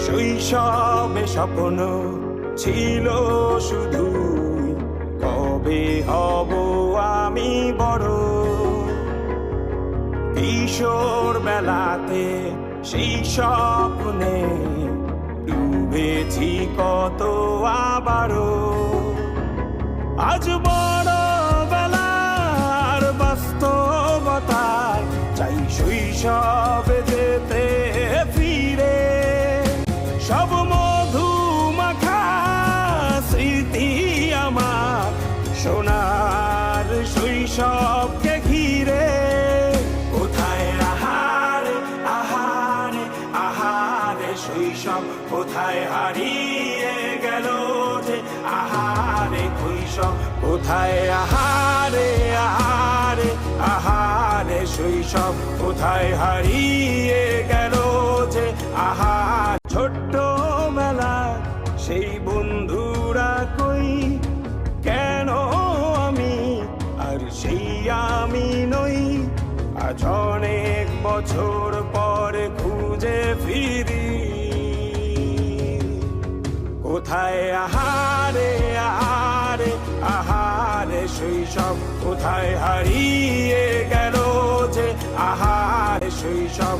শৈশবে স্বপ্ন ছিল শুধু, কবে হব আমি বড়। কিশোর বেলাতে সেই স্বপ্নে ডুবেছি কত আবারও। আজ বড় বেলার বাস্তবতায় চাই শৈশবে যেতে ফিরে। সব মধু মাখা স্মৃতি আমার সোনার শৈশবকে ঘিরে। কোথায় আহারে আহারে আহারে শৈশব, কোথায় হারিয়ে গেল যে আহারে শৈশব। কোথায় আহারে আহারে আহারে শৈশব, কোথায় হারিয়ে গেল যে আহার। ছোট্ট বেলা সেই বন্ধুরা কই, কেন আমি আর সেই আমি নই। আজ অনেক বছর পরে খুঁজে ফিরি। কোথায় আহারে আহারে আহারে শৈশব, কোথায় হারিয়ে গেল যে আহারে শৈশব।